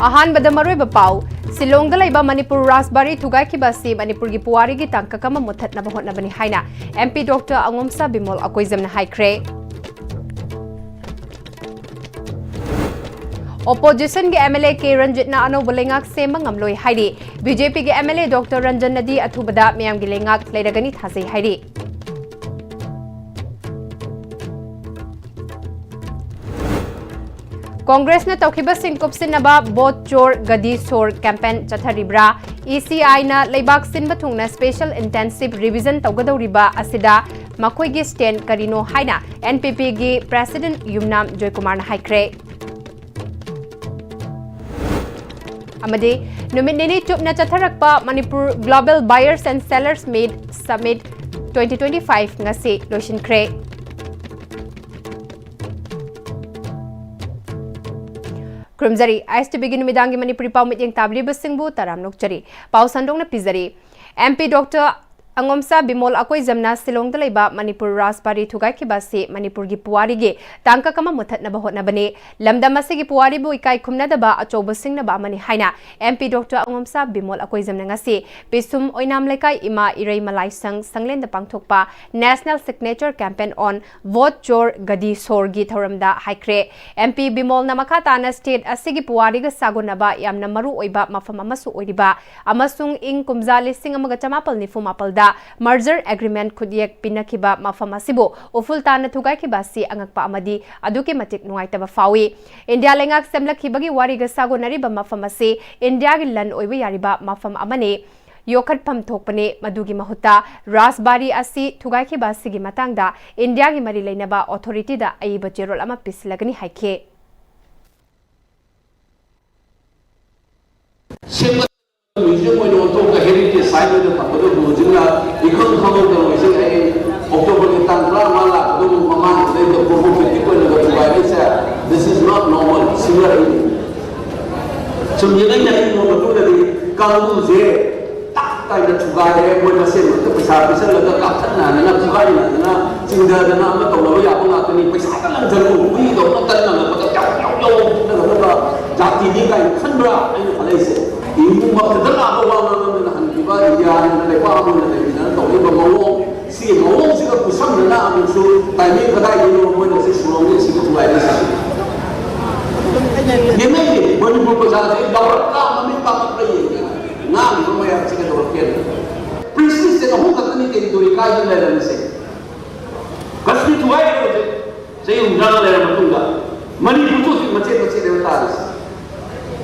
Ahan badamaroy bapau Silong dalay ba Manipur Rasbari Tugay Kibasi Manipur gi Puwari gi tangka kama mutat na bahot na bani haina MP Dr. Angomsa Bimol akoizam na haikre Opposition gi MLA K Ranjit na ano balengak semang ngamloy haidi BJP gi MLA Dr. Ranjan Nadi athubada miyam gi lengak leiragani thasei haidi Congress na tawkiba singkop sinaba bot chor gadi sor campaign chatharibra ECI na leibak sinba thungna special intensive revision tawgadoriba asida makoi gi stand karino haina NPP gi president Yumnam Joykumar na haikre amade nominee chupna chatharakpa Manipur Global Buyers and Sellers Made Summit 2025 ngasi loishinkre Krumzari, to begin with Dangi Manipuri Pamit yang tabli basingbu taram nokchari. Pau sandong na pizari. MP Dr. Angomsa Bimol akoy zamna silong dalaiba Manipur Rasbari Tugay Kibasi Manipur gi Puwari gi tangka kama mutat na bahot na bani. Lamda masigi Puwari bu ikay kumna daba achobo sing na ba mani haina. MP Dr. Angomsa Bimol akoy zamna ngasi. Pisum oinam lekay ima iray malay sanglen da pangthokpa National Signature Campaign on Vote Chor Gadi Sorgi Thoramda haikre. MP Bimol na makata na state asigi Puwari ga sago na ba yam na maru oiba mafam amasu oiba. Amasung ing kumzali sing amaga chamapal ni fumapal da merger agreement kudiyek pinakiba mafamasibo uful tana thugay kibasi angakpa amadi aduki matik nuaitaba fawi India lengak semlakibagi wariga sago nariba mafamasi India gi lan oiba yariba mafam amane yokat pam thokpane madugi mahuta Rasbari asi thugay kibasi gi matangda India gi mari leinaba authority da aiba cherol ama pislagani haike Museum when you talk the heritage side of the Pagoda Mujina, you can't come over the museum October the Tantra Mala, Guru Mama, then the Provo people in the Dubai. This is not normal, similar. So, you know the Kalu Zay, Taka the Tugai, when I say the Pisapisa, the Katana, and the Tugai, Singa, the Nama, Toya, and the Pisaka, we don't know but the Jati Nika in Kandra and Malaysia. Ibu makdala bawa na handiba yan na lepa mo na na to iba mo si ka kusam na ang so tayo kada yun mo na si sulong si ko tuwa isa ni may mo ni po sa sa dawat ka mami pa pa yin nga mo may si ka dawat ken princess na ho ka ni territory ka yun na lang si kasi tuwa ko sa yung dala na matungga mani puto si macet na taris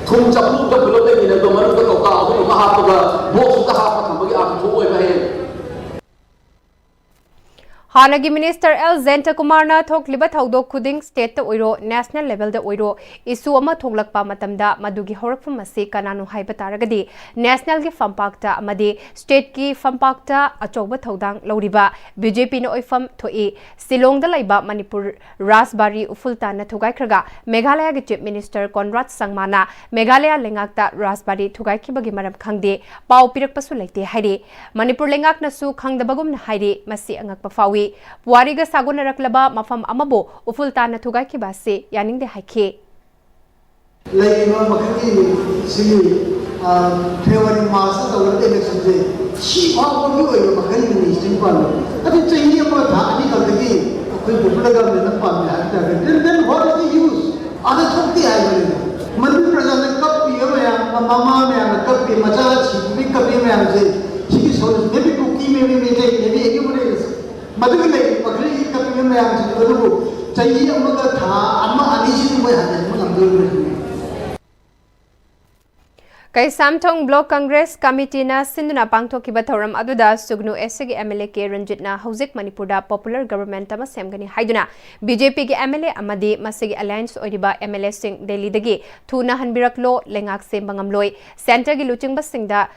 Thum chapu ka bulo de ni to maru ka ka ho maha ka box ka ha pa thambagi a thu oi ba he Hanagi Minister L. Zenta Kumarna thokliba thaudok khuding state ta oiro national level da oiro issue ama thoglakpa matamda madugi horakfam asi kananu haiba taragadi national gi fampakta amadi state ki fampakta achoba thodang loriba BJP na oifam thoi Silong da laiba Manipur Rasbari ufulta na thugai khraga Meghalaya gi chief minister Conrad Sangmana Meghalaya lengakta Rasbari thugai khibagi maram khangde pau pirak pasu laite hairi Manipur lengak na su khangdabagum na hairi masi angakpa fawi Puwari ga sago na raklaba mafam amabo ufulta na thugay kibasi yaning de haike Laiba makati si February masa tawag election day si pa ko oi makati ni sin pa ati chahiye ma tha ani kalgi koi popular government na pa me hata then what is the use ada thokti ai bale manipur praja ne kap pi ya mama me na kap pi macha chi bi kap me am je chi so maybe cookie maybe maybe any Madugale, Pagri, Kapim, and Guru, Tayi, Amaga, Ama, Anishi, Kay Samtong Block Congress Committee na sinduna pangtok kibathoram aduda sugnu SG MLA K Ranjit na Hauzik Manipurda Popular Government ama semgani haiduna BJP ge MLA amadi masigi alliance oidiba MLA sing Delhi dagi thuna hanbiraklo lengak sembangamloi center gi luchingba singda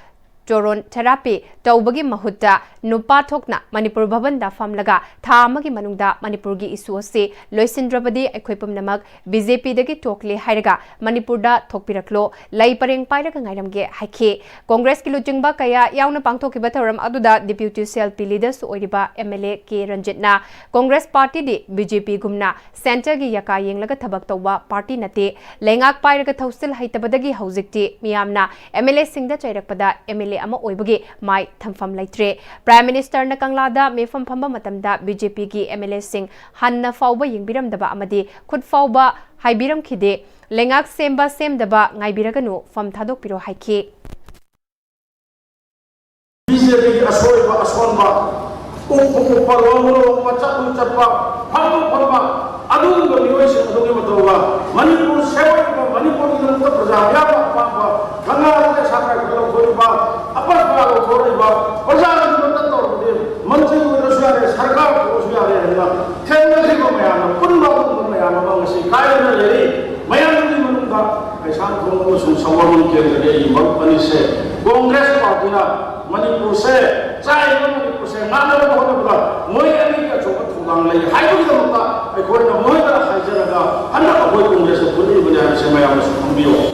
Choron therapy tawbagi mahutta nupa thokna Manipur bhavan da famlaga tha amagi manungda Manipur gi isu ase loisindrabadi aikhoipum namak BJP dagi tokle hairaga Manipur da thokpiraklo lai pareng pairaga ngairamge haike Congress ki lujingba kaya yauna pangthokiba thoram aduda deputy CLP leaders oiriba MLA K Ranjitna Congress party di BJP gumna center gi yaka yenglaga thabak tawba party nate lengak pairaga thausil haitabadagi haujikti miyamna MLA singda chairakpada MLA ama oibagi mai thamfam laitre Prime Minister na Kanglada mefam phamba matamda BJP gi MLA sing hanna fauba yingbiramdaba amadi khud fauba haibiram khide lengak semba semdaba ngaibiraganu fam thadok piro haike BJP gi asoiba asonba upalomro pachapu chappa phamba adunga niwese adunga matoba Manipur sewa Manipur gi praja ya pamba Kanglada sakra ko khoriba apas balo khoriba praja gi matoba मंत्री सरकार Congress party Manipur से मणिपुर से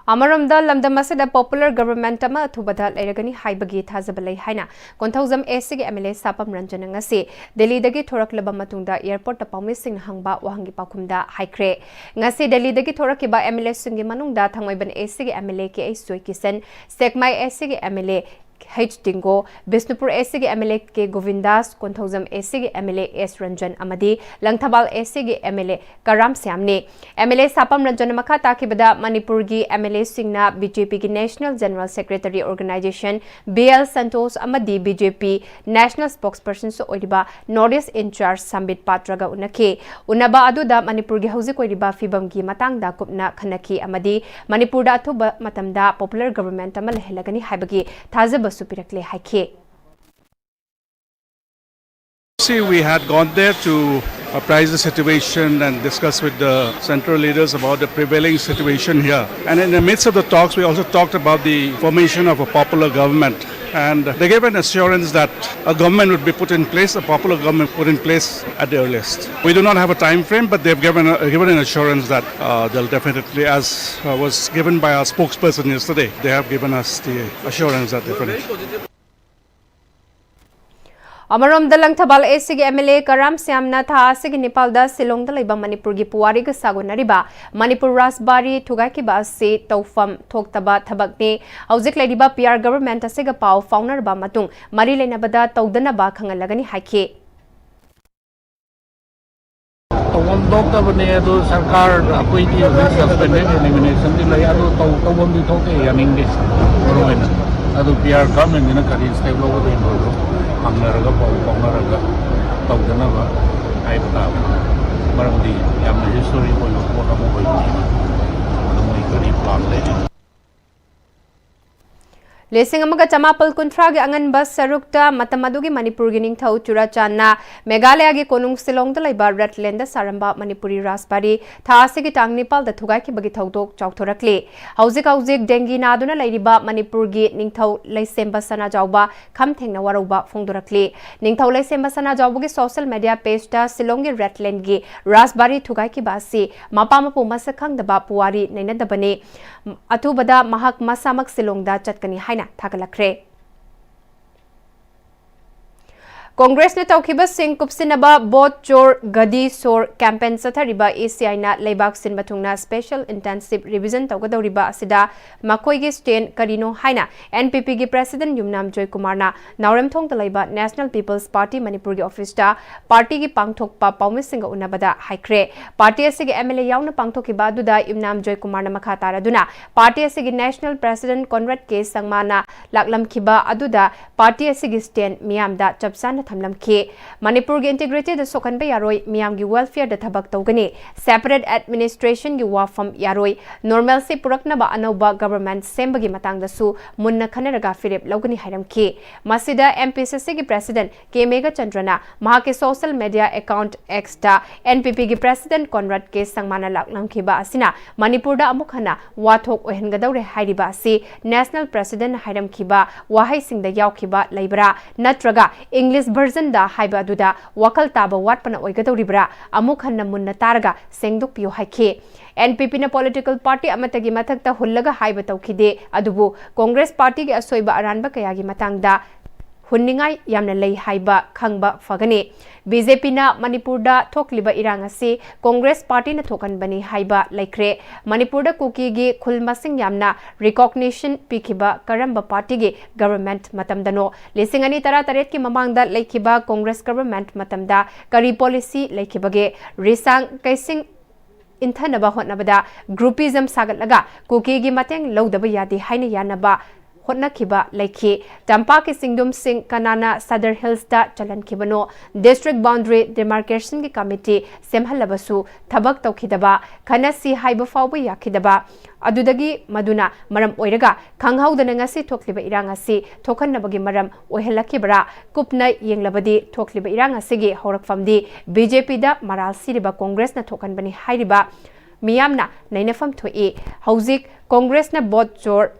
Amaramda lamdamasida popular government ama thubada lairagani haibagi thazabalai haina konthawjam SC MLA sapam ranjana ngasi Delhi dagi thoraklaba matungda airport ta pawmi sing hangba wahangi pakhumda haikre ngasi Delhi dagi thorakiba MLA singi manungda thangmaiban SC MLA ke Aisoi Kisan Sekmai SC MLA H Dingo Bisnupur SC MLA ke Govindas konthawjam SC MLA S Ranjan amadi Langthabal SC MLA Karam Syamne MLA Sapam Ranjan makha takibada Manipur gi MLA singna BJP gi National General Secretary Organization BL Santos amadi BJP National Spokesperson so oiriba Northeast in charge Sambit Patraga unake unaba aduda Manipur gi hauzik oiriba fibam gi matangda kupna khanaki amadi Manipur da thuba matamda popular government amal helagani haibagi thazab See, we had gone there to apprise the situation and discuss with the central leaders about the prevailing situation here. And in the midst of the talks, we also talked about the formation of a popular government. And they gave an assurance that a government would be put in place, a popular government put in place at the earliest. We do not have a time frame, but they've given an assurance that they'll definitely, as was given by our spokesperson yesterday, they have given us the assurance that definitely. Amaram dalang thabal SC MLA Karam Syamna tha asigi Nepal da Silong da laiba Manipur gi puwari ga sagonariba Manipur Rasbari thugai ki ba se tawfam thoktaba thabakne hauzik laiba PR government asega pau fauner ba matung mari leinabada tawdana ba khangalagani haike तवम doctor बने तो सरकार कोई दी suspended elimination दी लया तो तवम दी थोके यानिंग दे government अदो PR government ने करी स्टेप लोगो दे नो हमनरगा पाउनरगा तवदनबा आई बता मरमदी याम हिस्टोरी को लोको नमो होई अदो करी प्लान ले Lesing amaga chamapal kuntra gi angan bas sarukta matamadu gi Manipur gi ningthau Churachanna Meghalaya gi konung Silong da laiba Ratland da saramba Manipuri Rasbari thasi gi tang Nepal da thugai ki bagi thaudok chauthorakle hauzik dengi naduna lairiba Manipur gi ningthau laisemba sana jawba kham thengna waroba phongdorakle ningthau laisemba sana jawbu gi social media page da Silong gi Ratland gi Rasbari thugai ki basi mapama pu masakhang da ba puwari naina da bane atubada mahak masamak Silong da chatkani Thagalakre Congress ne tawkiba sing kupsinaba bot chor gadi sor campaign sathariba ACI na leibak sin batungna special intensive revision tawgadoriba asida makoi gi stand karino haina NPP gi president Yumnam Joy Kumar na Naurem thong talaiba National People's Party Manipur gi office ta party gi pangthokpa pawmi singa unabada haikre party asigi MLA yauna pangthokiba duda Yumnam Joy Kumar na makha taraduna party asigi national president Conrad K Sangmana laklam khiba aduda party asigi stand miyamda chapsan थमलमखी Manipur की integrity the सोखन बे यारोय मियाम की welfare the थबक तौगनी separate administration की वाफम यारोय normal से पुरकनबा अनौबा government सेम्बगी मतंगदसु Munna खनरगा फिरेप लौगनी हायरमखी मसिदा MPCC की president के mega चंद्रना महा के social media account x दा NPP की प्रेसिडेंट कॉनराड के संगमाना लाखलमखिबा असिना मणिपुर दा अमुक हना वाथोक ओहनगदौरे हायरिबा असि नेशनल प्रेसिडेंट हायरमखिबा वाहै सिंगदा यावखिबा लैबरा नत्रगा इंग्लिश वर्जन दा हाइबा दुदा वकल ताबा वाटपना ओइगदौरिबरा अमुक हन्ना मुन्ना तारगा सेंगदोकपियो हाइखे एनपीपी ना पॉलिटिकल पार्टी अमतगी मथक्ता हुल्लगा हाइबा तौखिदे अदुबु कांग्रेस पार्टी के असोइबा अरानबा कयागी मतंगदा हुन्निंगाई यामना लई हाइबा खंगबा फगने बीजेपी ना मणिपुर दा थोकलिबा इरांग असे कांग्रेस पार्टी ना थोकनबनी हाइबा लैख्रे मणिपुर दा कुकी गे खुलमसिंग यामना रिकॉग्निशन पिखिबा करंबा पार्टी गे गवर्नमेंट मतमदनो लिसिंग अनि तरा तरेत की ममांगदा लैखिबा कांग्रेस गवर्नमेंट मतमदा करी पॉलिसी लैखिबगे रिसांग कैसिंग इंथनबा होटनबदा ग्रुपिज्म सागतलगा कुकी गे मतेंग लौदबा यादे हाइना यानबा होटनखिबा लैखि तंपा के सिंगदुम सिंह कनाना सदर हिल्स दा चलनखिबनो डिस्ट्रिक्ट बाउंड्री डिमार्केशन की कमिटी सेमहलबसु थबक तौखिदबा खनसी हाइबा फावबा याखिदबा अदुदगी मदुना मरम ओइरगा खंगहौदना ngasi थोखलिबा इरांग असि थोखनबगी मरम ओहेलखिबरा कुपना येंगलबदी थोखलिबा इरांग असिगे हौरकफमदी बीजेपी दा मराल सिरिबा कांग्रेस ना थोखनबनी हाइरिबा मियामना नैनफम थोई हौजिक कांग्रेस ना बोट जोर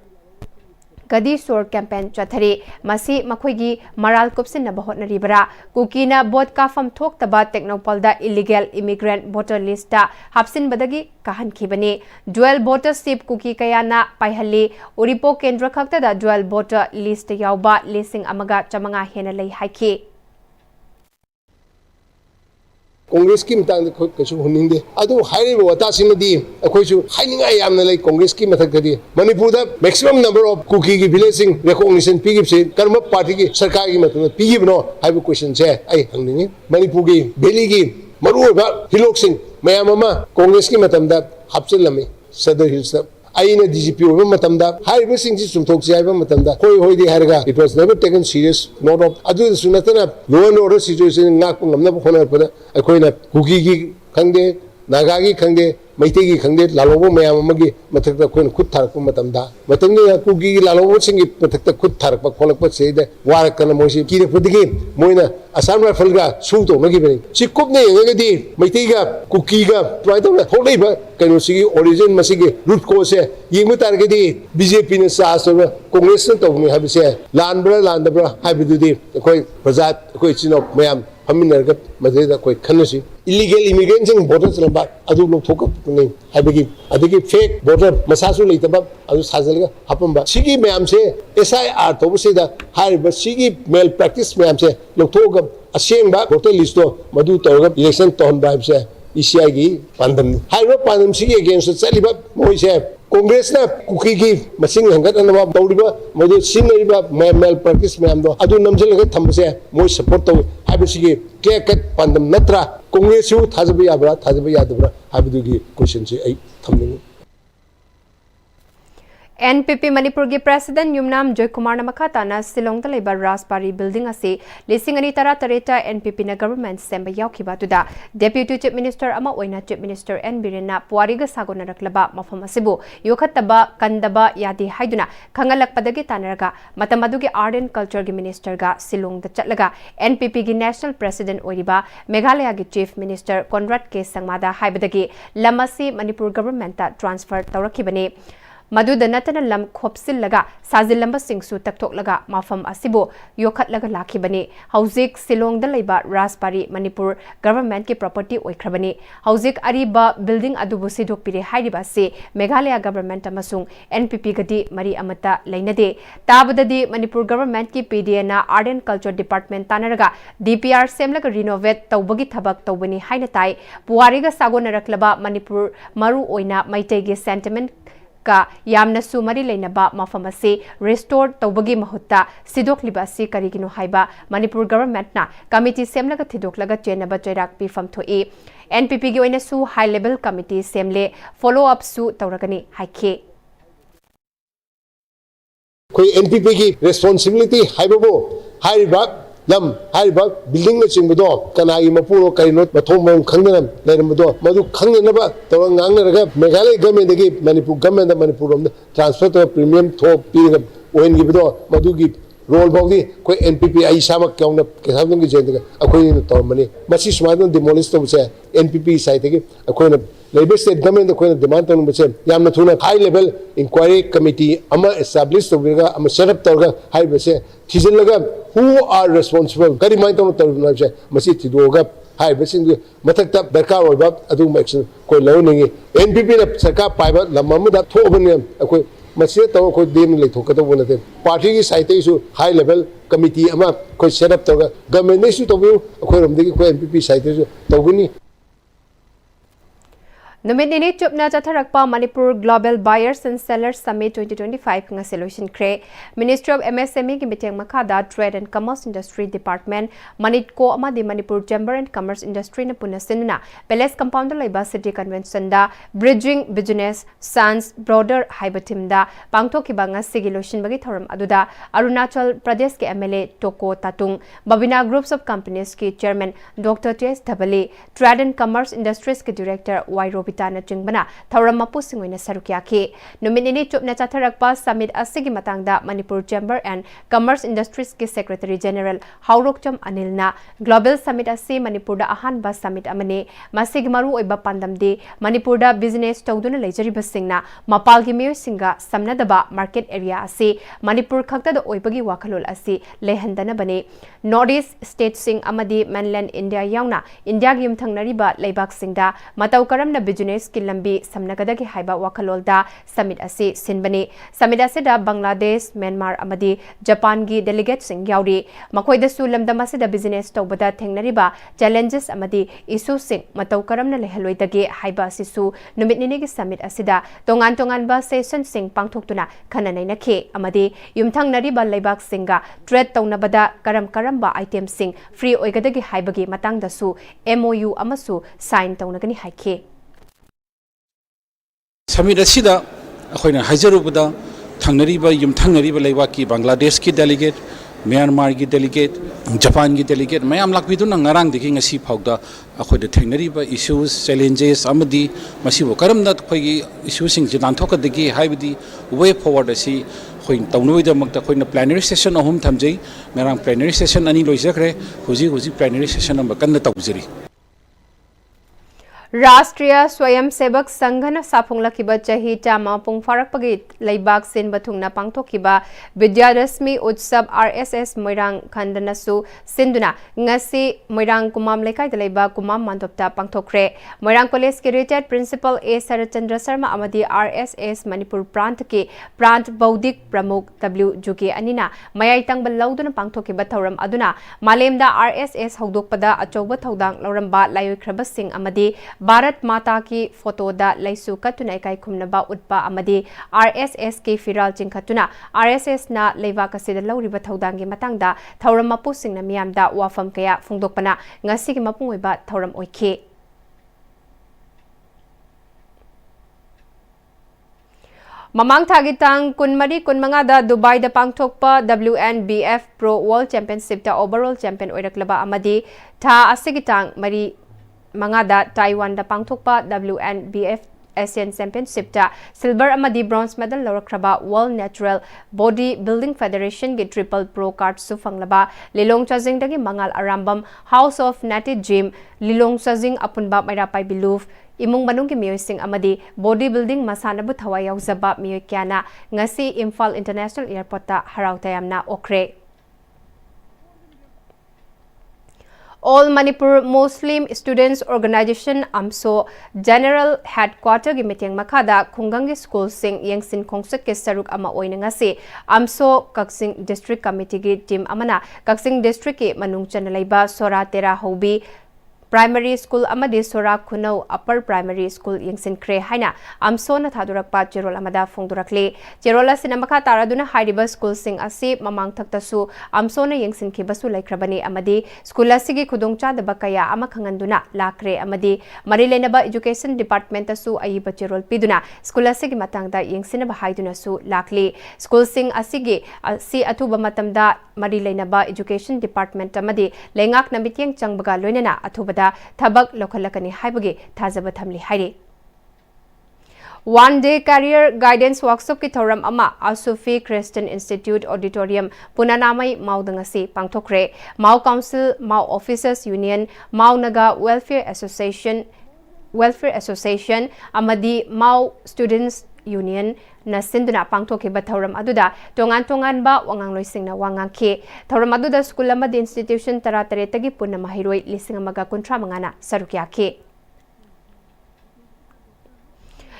गदी सोर कैंपेन चथरी मसी मखोगी मराल कुपसिन होटनरीबरा कुकीना बोट काफम थोक्तबा टेक्नोपॉलदा इलीगल इमिग्रेंट वोटर लिस्टा हापसिनबदगी कहनखिबने ड्युअल वोटरशिप कुकी कयाना पाइहल्ली उरिपो केंद्र खक्तदा ड्युअल वोटर लिस्ट यावबा लिसिंग अमगा चमंगा हेना लई हाइखि कांग्रेस की मतंग कछु हुनिंदे अदु हाइरे वतासिनदी अखोइसु हाइनिंगा यामना लई कांग्रेस की मथकदी मणिपुर दा मैक्सिमम नंबर ऑफ कुकी की विलेजिंग रिकॉग्निशन पिगिबसे कर्म पार्टी की सरकार की मतन पिगिबनो हाइबो क्वेश्चन से आई हंगनी मणिपुर की बेली की मरुबा हिलोक्सिंग मयाम अमा कांग्रेस की मतमदा हापचलमे सदर हिल्स आईने डीजीपी होबा मतमदा हाइबो सिंगसि सुमथोकसि हाइबा मतमदा होय होय दे हारगा it was never taken serious note of अदु सुनतना लो एंड ऑर्डर सिचुएशन नाक ngam होनर पदा अखोइना कुकी की खंगे नागा की खंगे मैते की खंगे लालोबो मयाम अमगी मथकता खोइन खुद थारक मतमदा मतंगे कुकी की लालोबो सिंगी मथकता खुद थारक खोलक सेदे वारकन मोसि की पदगी मोइना असम राइफलगा सुतो मगी बनि सिकुपने यगदी मैते का कुकी का ट्राई तो थोड़ैबा कनो सिगी ओरिजिन मसिगी रूट को से येंगु तारगदी बीजेपी ने सासब कांग्रेस ने तौनी हाबिसे लानब्रा लानदब्रा हाबिदुदी कोई प्रजा कोई चिनो मयाम फमिनरग मदेदा कोई खनसी इलीगल इमिग्रेंट्स वोटर्स लंबा अदु लोग थोक नहीं हाबिगी अदगी फेक वोटर मसासु लेतबा अदु साजलगा हपंबा सिगी मयाम से एसआईआर तोबसेदा हारिबा सिगी मेल प्रैक्टिस मयाम से लोग थोक असेंबा वोटर लिस्ट तो मदु तौरग इलेक्शन तोहन बाइब से ईसीआई की पांदम हाइबा पांदम सिगी अगेंस्ट चलीबा मोइसे कांग्रेस ना कुकी की मसिंग हंगतनबा तौरिबा मदु सिनरिबा मेल प्रैक्टिस मयाम दो अदु नमजलगा थंबसे मोइ सपोर्ट तो हाबिसिगी के कट पांदम नत्रा कांग्रेस यु थाजबा याबरा थाजबा यादबरा हाबिदुगी क्वेश्चन से आई थमनिंग एनपीपी मणिपुर की प्रेसिडेंट युमनाम जयकुमार मखाताना सिलोंग लेबा राजबारी बिल्डिंग असे लिसिंग अनि तरा तरेटा एनपीपी ना government Semba यावखिबातुदा deputy chief minister अमा ओइना चीफ मिनिस्टर एन बिरेना पुआरिगा सागोना रखलबा मफम असिबु योखतबा कंदबा यादि हाइदुना खंगलकपदगी तानरगा मतम अदुगी आर्ट एंड कल्चर की मिनिस्टर गा सिलोंग द चटलगा एनपीपी की नेशनल प्रेसिडेंट ओइरिबा मेघालय की चीफ मिनिस्टर कॉनराड के संगमादा हाइबदगी लमसी मणिपुर गवर्नमेंट ट्रांसफर तौरखिबने मदुद नतन लम खोपसिलगा साजिलंबा सिंगसु तकथोकलगा माफम असिबो योखतलगा लाखिबने हौजिक सिलोंग द लेबा राजबारी मणिपुर गवर्नमेंट की प्रॉपर्टी ओइख्रबने हौजिक अरिबा बिल्डिंग अदुबु सिदोकपिरे हाइरिबा से मेघालय गवर्नमेंट अमसुंग एनपीपी गदी मरी अमता लैनदे ताबददी मणिपुर गवर्नमेंट की पीडीए ना आर्ट एंड कल्चर डिपार्टमेंट तानरगा डीपीआर सेमलगा रिनोवेट तौबगी थबक तौबनी हाइना ताई पुआरिगा सागोनरकलबा मणिपुर मरु ओइना मैतेगी सेंटिमेंट का यामना सुमरी लेनबा मफम असे रिस्टोर तौबगी महुत्ता सिदोकलिबा से करिगिनो हाइबा मणिपुर गवर्नमेंट ना कमिटी सेमलगा थिदोकलगा चेनबा चैराक पिफम थोए एनपीपी की ओइना सु हाई लेवल कमिटी सेमले फॉलो अप सु तौरगनी हाइखे कोई एनपीपी की रिस्पांसिबिलिटी हाइबो हाइबा lam hariba building na chingbudo kanagi mapuro kaino mathong mayam khangna lerambudo madu khangna ba tawang ngangna raga Meghalaya government dagi Manipur government da Manipur rom transfer to premium tho piga oin gibudo madu gi role bawdi koi NPP ai samak kauna kesabdong gi jendga akoi no tawmani masi smadon demolish to se NPP site gi akoi na labor state government akoi na demand to se yamna thuna high level inquiry committee ama establish to biga ama set up to high base thijalaga who are responsible kari mai to na se masi thidoga high base mathakta darkar oiba adu action koi lawningi NPP na sarkar paiba lamma da thobane akoi मसीद तब कोई then ले थोकतो बनते party की site issue high level committee अमा कोई setup तब government ने issue तब कोई रमदे की कोई एमपीपी साइट इशू तबनी Numit nini chupna chatharakpa Manipur Global Buyers and Sellers Summit 2025 nga solution kre Ministry of MSME ki miteng makada Trade and Commerce Industry Department Manitko amadi Manipur Chamber and Commerce Industry na punasinna Palace Compound laiba City Convention da Bridging Business Sans Broader Haibatim da pangthokiba nga solution bagi thoram aduda Arunachal Pradesh ke MLA Toko Tatung Babina Groups of Companies ki Chairman Dr. T.S. Thabali Trade and Commerce Industries ki Director Y. Bitana Jingbana, Thauram Mapusing in Sarukiaki. Nominini Chupna Chatarakpa Summit Asigi Matangda, Manipur Chamber and Commerce Industries ki Secretary General Haurokcham Anilna, Global Summit Asi Manipurda Ahan Bas Summit Amane, Masigmaru Iba Pandamde, Manipurda Business Toduna Lejari Basingna, Mapalgi Mir Singa, Samnadaba Market Area Asi, Manipur Kakta the Oibagi Wakalul Asi, Lehandana Bane, Northeast State Sing Amadi, Mainland India Yauna, India Gim Tangnariba, Laibak Singda, Mataukaram na Business ki lambi samnagadagi haiba wakalolda summit ase sinbani summit ase da Bangladesh Myanmar amadi Japan gi delegate sing yauri makoi da su lamda mase da business tawbada thengnariba challenges amadi issue sing matau karamna lehaloi dagi haiba sisu numit nini gi summit ase da tongan ba session sing pangthoktuna khananai na khe amadi yumthang nariba laibak singa trade tawnabada karam ba item sing free oigadagi haibagi matang da su MOU amasu sign tawnagani haikhe Summit asida akhoi hajarubada thangnariba yumthangnariba leibaki Bangladesh ki delegate Myanmar ki delegate Japan ki delegate mayam lakbiduna ngarang deki ngasi phawda akhoi de thangnariba issues challenges amadi masibo karamda khoi issues sing jidan thoka deki haibidi way forward asi khoi tawnoi da makta khoi na plenary session ahum thamjai ngarang plenary session ani loijakre huji plenary session amba kanna tawjari राष्ट्रीय स्वयंसेवक संघन साफुंगलाखिबा चाही चामा पुंग फारकपगी लेबाक सिन बथुंगना पांगथोखिबा विद्यादशमी उत्सव RSS Moirang खंडनसु सिंदुना ngasi Moirang कुमाम लेखाई लेबा कुमाम मानदोपता पांगथोखरे मोइरांग कॉलेज के retired principal A Sarchandra Sharma अमदी RSS मणिपुर प्रांत के प्रांत बौद्धिक प्रमुख W जुगे अनिना मयाई तंगबल लौदुना पांगथोखिबा थौरम अदुना मालेमदा RSS हौदोकपदा अचौबा थौदांग लौरंबा लायोख्रबा सिंह अमदी भारत माता की फोटो दा लैसु कतुना इकाई खुमनबा उत्पा अमदी RSS की फिराल चिंखतुना RSS ना लेवा कसिदा लौरिबा थौदांगी मतंगदा थौरम मपु सिंगना मियामदा वाफम कया फुंगदोकपना ngasi gi mapung oiba थौरम ओइखे Mamang Tagitang Kunmari Kunmangada Dubai da Pangthokpa WNBF Pro World Championship da overall champion oiraklaba amadi tha asigitang mari Mangada Taiwan da Pangthokpa WNBF Asian Championship da silver amadi bronze medal lawrakraba World Natural Body Building Federation gi triple pro card su fanglaba Lilong Chajing dagi Mangal Arambam House of Natty Gym Lilong Chajing apunba Mairapai Biluf imung manung ki miyoi sing amadi body building masana bu thawai yauzaba miyoi kyana ngasi Imphal International Airport ta harau tayamna okre All Manipur Muslim Students Organization AMSO General Headquarter gi meeting makada Khungangi School sing yengsin khongsak ke saruk ama oinanga se AMSO Kaksing District Committee gi team amana Kaksing District ki manung chanalaiba Sora Tera Hobi primary school अमदी सोराक खुनौ upper primary school यंगसिनख्रे हाइना अमसोना थादुरकपा चेरोल अमदा फोंदुरकले चेरोल असिना मखा तारादुना हाइरिबा स्कूल सिंग असि ममांग थक्तसु अमसोना यंगसिनखिबसु लैख्रबनी अमदी स्कूल असिगी खुदोंचादबा कया अमा खंगनदुना लाख्रे अमदी मरि लेनबा एजुकेशन डिपार्टमेंट असु अयिबा चेरोल पिदुना स्कूल असिगी मतंगदा यंगसिनबा हाइदुनासु लाखली स्कूल सिंग असिगी असि अथुबा मतमदा मरि लेनबा एजुकेशन डिपार्टमेंट अमदी लेंगाक नमित्यंग चंगबगा लोइनना अथुबा थबक लौखलकनी हाइबगे थाजब थमली हाइरे One day career guidance workshop ki thoram ama Asufi Christian Institute Auditorium Punanamai Maudangasi pangthokre Mau Council Mau Officers Union Mau Naga Welfare Association amadi Mau Students Union na sinduna pangthokhiba thoram aduda tongan ba wangang loisingna wangangkhe thoram aduda school amadi institution taratare tagi punna mahiroi lising amaga kuntra mangana sarukyakhe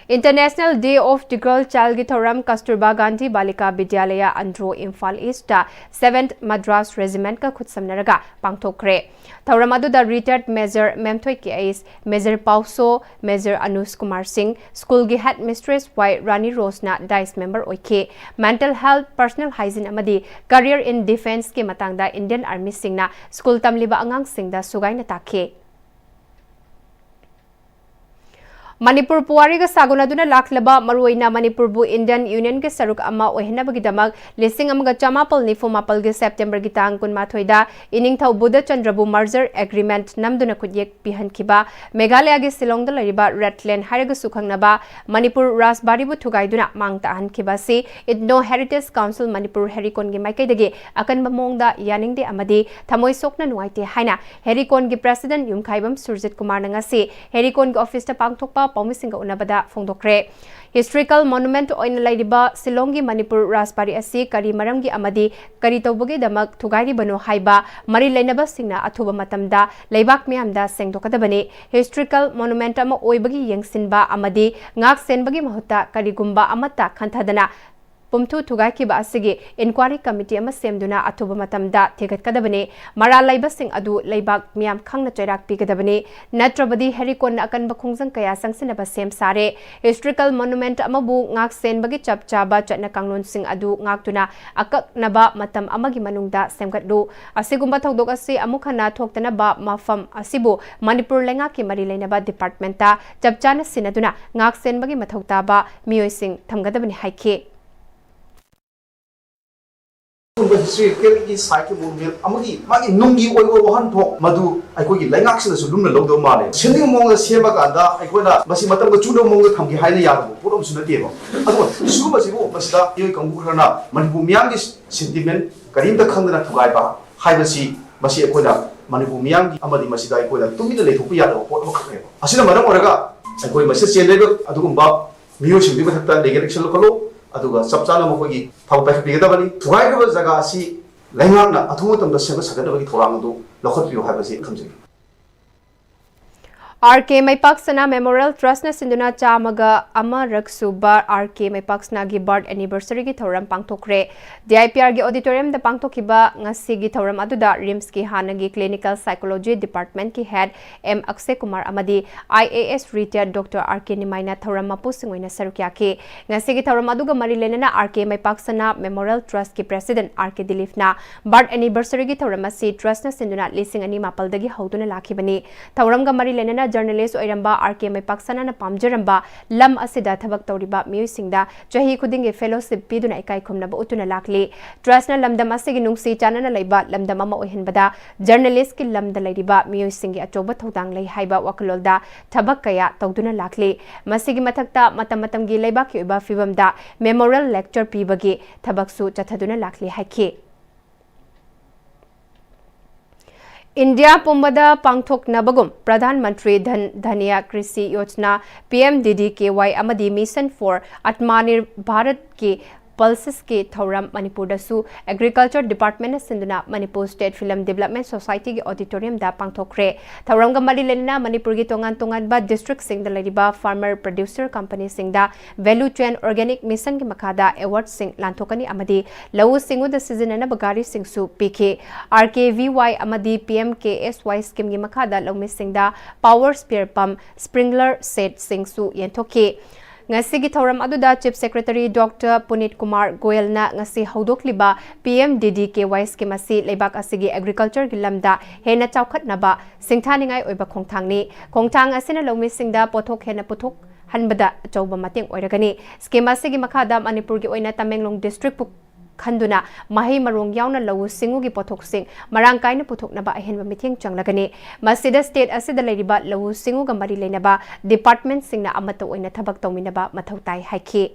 International Day of the Girl Child Githoram Kasturba Gandhi Balika Vidyalaya Andro Imphal East 7th Madras Regiment ka khutsamnaraga pangthokre Thoram aduda retired Major Memthoi K.S. Major Pauso Major Anus Kumar Singh School gi Headmistress Y Rani Rosna Dice member oike Mental Health Personal Hygiene amadi Career in Defense ki matangda Indian Army singna school tamliba angang singda sugai na takhe Manipur Puari ga sagunaduna laklaba maruina Manipur bu Indian Union ke saruk amma ohenabagi damak lising amaga chamapal ni fumapal ge September gitang kun mathoida ining thau Buddha Chandrabu merger agreement namduna kudyek pihan kiba Meghalaya ge Silong da lariba Redland haraga sukhangnaba Manipur Rasbari bu thugaiduna mangta han kiba si Ethno Heritage Council Manipur Herikon ge maikai dege akan bamongda yaning de amadi thamoi sokna nuaite haina Herikon ge President Yumkhaibam Surjit Kumar nangasi Herikon ge office ta pangthokpa Paumising ka unabada phongdokre Historical Monument oina laidiba Silongi Manipur Raspari asi kari maramgi amadi kari tawbagi damak thugairi bano haiba mari lainaba singna athuba matamda leibak miyamda sengdokadabani Historical Monument ama oibagi yengsinba amadi ngak senbagi mahutta karigumba amata khanthadana Pumthu thugai ki ba asigi inquiry committee ama semduna athuba matamda thegat kadabane mara laiba sing adu leibak miyam khangna chairak pigadabane natrabadi herikon akan bakhungjang kaya sangsinaba sem sare historical monument ama bu ngak sen bagi chapchaba chatna kanglon sing adu ngaktuna akak naba matam amagi manungda semgatlu asigumba thodok asi amukhana thoktana ba mafam asibu Manipur lenga ki mari leinaba department ta chapchana sinaduna ngak sen bagi mathokta ba miyoi sing thamgadabane haike history site movement amagi magi nungi oigo wahan thok madu aikoi gi laingak sina su lumna logdo male sini mong da sema ka da aikoi na masi matam ga chudo mong da thamgi haina yabu purom suna debo adu su ba sibu masida yoi kangu khrana Manipur miyang gi sentiment karim da khangna thugai ba haibasi masi aikoi na Manipur miyang gi amadi masida aikoi na tumina le thopu ya do pot ma khre asina maram oraga aikoi masi chelebe adugumba miyo simbi ba thakta election lokalo aduga sabchana mokogi thawpai khapigedabani thugaigaba jaga asi laingakna athumutamda sema sagadabagi thorangdu lokhotpiyo haibasi khamjai RK Maipaksana Memorial Trust na sinduna chamaga amarak suba RK Maipaksana gi birth anniversary gi thoram pangthokre DIPR gi auditorium da pangthokiba ngasi gi thoram aduda RIMS ki hanagi clinical psychology department ki head M Akshay Kumar amadi IAS retired Dr RK Nimaina thoram mapu singoina sarukya ke ngasi gi thoram aduga mari lenana RK Maipaksana Memorial Trust ki president RK Dilip na birth anniversary gi thoram asi trust na sinduna lising ani mapal dagi hauduna lakhibani thoram ga mari lenana journalist oiramba RK Maipaksana na pamjaramba lam asida thabak tawriba miyusingda chahi khudinge fellowship piduna ikai khumnaba utuna lakli trust na lamdam asigi nungsi chanana leiba lamdam ama ohenbada journalist ki lamda leiriba miyusingi achoba thodang lei haiba wakalolda thabak kaya tawduna lakli masigi mathakta matam gi leiba ki oba fibamda memorial lecture pibagi thabaksu chathaduna lakli haike India Pumbada Pangthok Nabagum Pradhan Mantri Dhaniya Krishi Yojana PMDDKY Amadi Mission for Atmanir Bharat ki Pulses ki Thauram Manipur da su Agriculture Department na sinduna Manipur State Film Development Society ki auditorium da pangthokre Thauram ga mari lenna Manipur gi tongan ba district sing da lariba farmer producer company sing da value chain organic mission ki makada award sing lanthokani amadi lau singu da season na bagari sing su pk RKVY amadi PMKSY scheme gi makada lau missing da power spear pump sprinkler set sing su yentoki ngasi gi thoram aduda Chief Secretary Dr. Punit Kumar Goyal na ngasi haudokliba PMDDKY scheme asi lebak asigi agriculture gi lamda hena chawkhat naba singthaningai oiba khongthang asina lomi singda pothok hena pothok hanbada chawba mateng oiragani scheme asigi makada Manipur gi oina Tamenglong district Khanduna Mahi Marong Yauna Lawu Singu gi pothok sing marang kaina pothok naba ahenba mitheng changlagani masida state asida leriba Lawu Singu ga mari leinaba department singna amata oina thabak tawminaba mathau tai haiki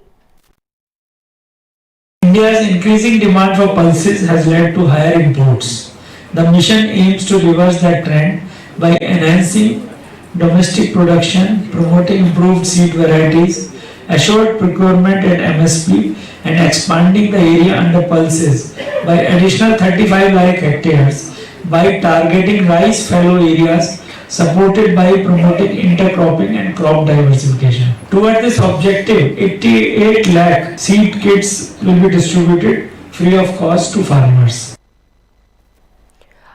India's increasing demand for pulses has led to higher imports. The mission aims to reverse that trend by enhancing domestic production, promoting improved seed varieties, assured procurement at MSP, and expanding the area under pulses by additional 35 lakh hectares by targeting rice fallow areas supported by promoting intercropping and crop diversification. Toward this objective, 88 lakh seed kits will be distributed free of cost to farmers.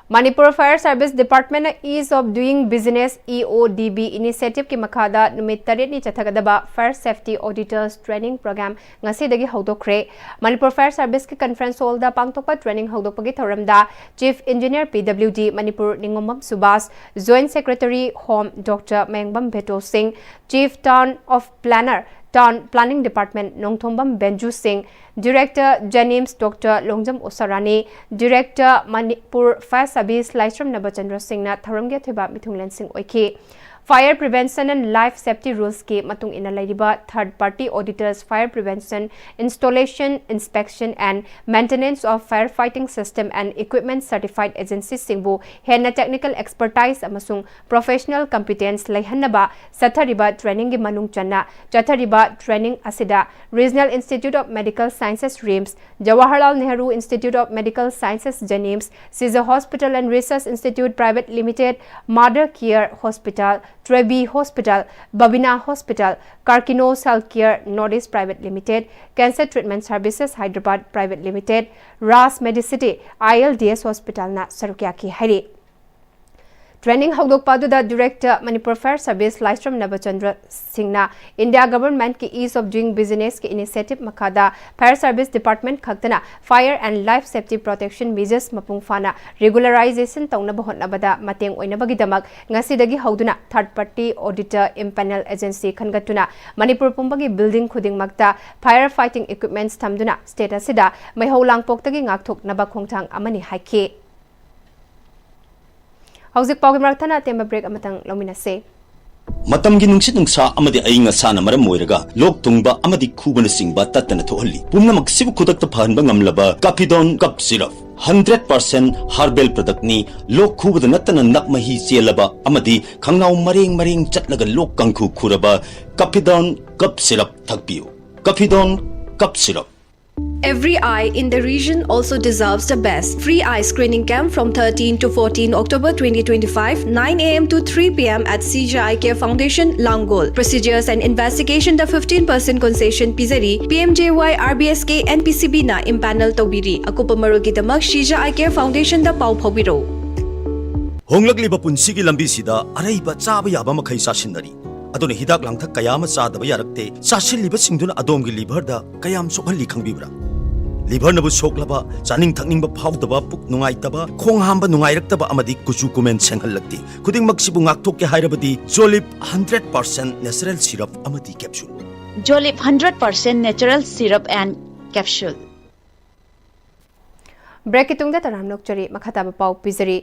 Manipur Fire Service Department na Ease of Doing Business EODB initiative ki makada numit 8 ni chathagadaba Fire Safety Auditors Training Program ngasi dagi haudokre Manipur Fire Service ki conference hall da pangtokpa training haudokpagi thoramda Chief Engineer PWD Manipur Ningomam Subas Joint Secretary Home Dr. Mengbam Beto Singh Chief Town of Town Planning Department Nongthombam Benju Singh Director Janims Dr. Longjam Osarani Director Manipur Fire Service Laisram Nabachandra Singh na tharamge thiba mithunglen Singh oiki Fire Prevention and Life Safety Rules ki matung ina laiba third party auditors fire prevention installation inspection and maintenance of firefighting system and equipment certified agencies singbu hena technical expertise amasung professional competence laihanaba sathariba training gi manung channa chathariba training asida Regional Institute of Medical Sciences RIMS Jawaharlal Nehru Institute of Medical Sciences Janims Caesar Hospital and Research Institute Private Limited Mother Care Hospital Trebi Hospital, Babina Hospital, Karkinos Healthcare Northeast Private Limited, Cancer Treatment Services Hyderabad Private Limited, Ras Medicity, ILDS Hospital na Sarukyaki Hari. Training Haudokpadu da Director Manipur Fire Service Laisram Nabachandra Singh na India Government ki Ease of Doing Business ki initiative makada Fire Service Department khaktana Fire and Life Safety Protection Measures mapung fana regularization tauna bahotnabada mateng oinabagidamak ngasidagi hauduna third party auditor impanel agency khangatuna Manipur pumbagi building khuding makta fire fighting equipments thamduna state asida maihaulang poktagi ngakthok naba khongthang amani haiki Hauzik Pawgi Marathana Temba break amatang lominase. Matamgi nungsit nungsa amadi ainga sana maram moiraga lok tungba amadi khubana singba tatana thohalli pumna maksibu khudak ta phanba ngamlaba Capidon Cup Syrup 100% herbal product ni lok khubada natana nakmahi chelaba amadi khangnau mareng chatlaga lok kangkhu khuraba Capidon Cup Syrup thakpiu Capidon Cup Syrup. Every eye in the region also deserves the best. Free eye screening camp from 13 to 14 October 2025, 9 a.m. to 3 p.m. at CJ Eye Care Foundation, Langol. Procedures and investigation the 15% concession Pizari, PMJY, RBSK, and PCB na impanel Tobiri. Akupa marugi damak CJ Eye Care Foundation da pau phobiro. Honglakliba punsigi lambi sida araiba chaba yaba makhai sasinari. Aduna hidak langthak kayama sadaba yarakte sasilliba singduna adomgi liver da kayam sokhalli khangbibra. Liver nabu soklaba chaning thakningba phawdaba puk nungaitaba khong hamba nungairakaba amadi kuchu kumen senghallakti khuding maksibu ngakthok ke hairabadi Jolip 100% natural syrup amadi capsule. Jolip 100% natural syrup and capsule. Break itungda taram nokchari makhataba pau pizari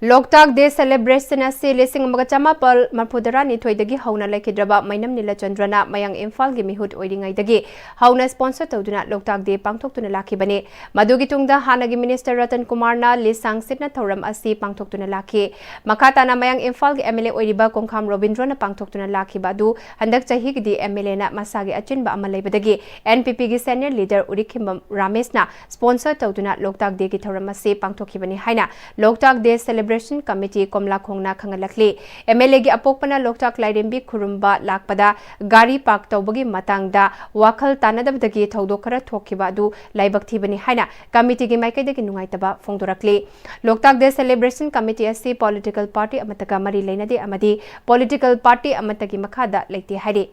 Loktak Day celebration asi lesing mga chamapal marpudara ni thoidagi hauna laikidraba mainam nila chandrana mayang Imphal gi mihut oidingai dagi hauna sponsor tawduna Loktak Day pangthoktuna lakibani madugi tungda hanagi minister Ratan Kumar na lisang sitna thoram asi pangthoktuna laki makata na mayang Imphal gi MLA oidiba Kongkham Robindro na pangthoktuna laki badu handak chahi gi MLA na masagi achin ba amalai badagi NPP gi senior leader Urikhim Ramesh na sponsor tawduna Loktak Day gi thoram asi pangthokibani haina Loktak Day celebration Committee Komla Khongna Khangalakli MLA gi apokpana Loktak Lairembi Khurumba lakpada gari park tawbagi matangda wakhal tanadabdagi thaudok khara thokhiba du laibak thibani haina committee gi maikaidagi nungaitaba fongdorakli Loktak Day Celebration Committee asi political party amataka mari leinade amadi political party amatagi makhada leite hairi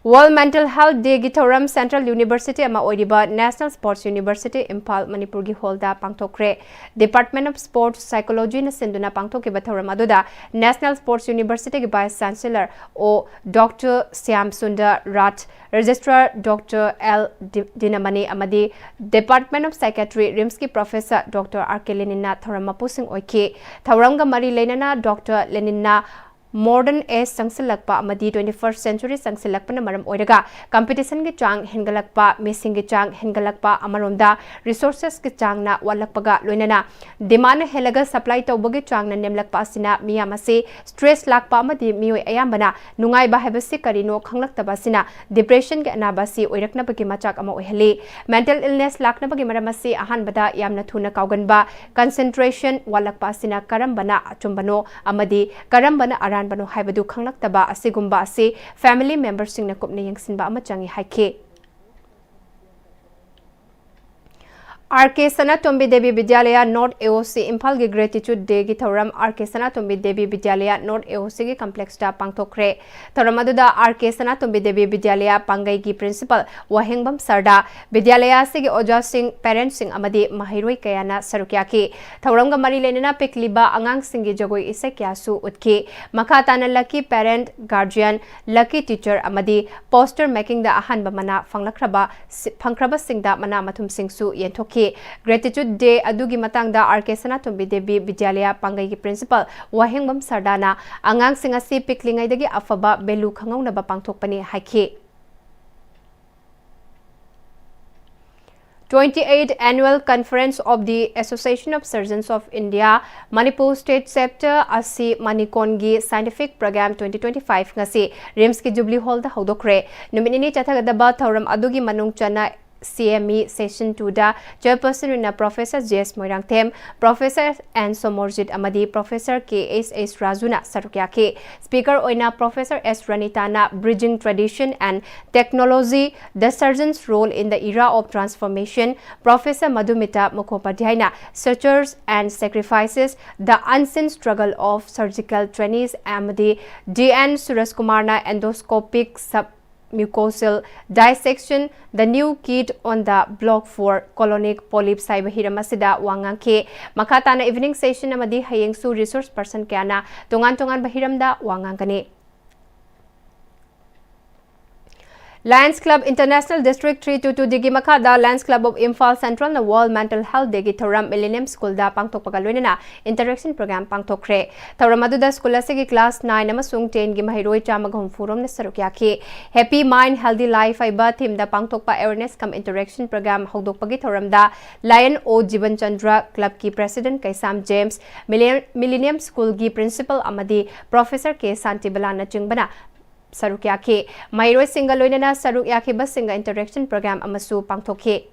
World Mental Health Day gi thoram Central University ama oidiba National Sports University Imphal Manipur gi holda pangthokre Department of Sports Psychology na sinduna pangthokiba thoram aduda National Sports University gi Vice Chancellor o Dr. Syam Sundar Rat Registrar Dr. L. Dinamani amadi Department of Psychiatry RIMS ki Professor Dr. R.K. Lenina thoram mapusing oike thoramga mari leinana Dr. Lenina Modern Age Sangsilakpa amadi 21st Century Sangsilakpa na maram oiraga competition gi chang hengalakpa missing gi chang hengalakpa amaromda resources gi chang na walakpaga loinana demand helaga supply tawbagi chang na nemlakpa asina miyamase stress lakpa amadi mioi ayambana nungai ba habasi karino khanglaktaba sina depression gi anabasi oirakna bagi machak ama oihali mental illness lakna bagi maramasi ahanbada yamna thuna kauganba concentration walakpa asina karambana achumbano amadi karambana bano haibadu khanglaktaba asigumba ase family members singna kupne yengsinba ama changi haike RK Sanatombi Devi Vidyalaya North AOC Imphal gi Gratitude Day gi thoram RK Sanatombi Devi Vidyalaya North AOC gi complex ta pangthokre thoram aduda RK Sanatombi Devi Vidyalaya Pangai gi principal Wahengbam Sarda Vidyalaya se gi Oja Singh parents sing amadi mahiroi kayana sarukya ki thoram ga mari lenina pekliba angang sing gi jagoi ise kya su utki makata na lucky parent guardian lucky teacher amadi poster making da ahan ba mana phanglakraba singda mana mathum sing su yenthok Gratitude Day adugi matangda RK Sanatombi Devi Vidyalaya Pangai gi principal Wahengbam Sardana angang singasi piklingai dagi afaba belu khangauna ba pangthokpani haike 28th Annual Conference of the Association of Surgeons of India Manipur State Chapter asi Manikongi Scientific Program 2025 ngasi RIMS ki Jubilee Hall da hodokre numinini chathagadaba thoram adugi manungchana CME Session 2 da Chairperson na Professor J.S. Moirangthem, Professor N. Somorjit Amadi, Professor K.S.S. Rajuna Sarukyake, Speaker Oina Professor S. Ranitana, Bridging Tradition and Technology, the Surgeon's Role in the Era of Transformation, Professor Madhumita Mukhopadhyayna, Searchers and Sacrifices, the Unseen Struggle of Surgical Trainees, Amadi, D.N. Suraskumarna, Endoscopic Mucosal Dissection, the new kid on the block for colonic polyp Saibahimasida Wangangke, Makata na evening session amadi hayeng su resource person kaya tungan bahiramda Wangangane. Lions Club International District 322 Digi Makada Lions Club of Imphal Central na World Mental Health Day gi thoram Millennium School da pangtokpagaloina na interaction program pangtokre thoram aduda school asigi class 9 amasung 10 gi mahiroi chamagam forum na sarukya ki Happy Mind Healthy Life aiba theme da pangtokpa awareness kam interaction program hodokpagi thoram da Lion O Jiban Chandra Club ki President Kaisam James Millennium School gi Principal amadi Professor K Santibala na chingbana Sarukya ke Mairoi singa loinana Sarukya ke bas singa interaction program amasu pangthokhe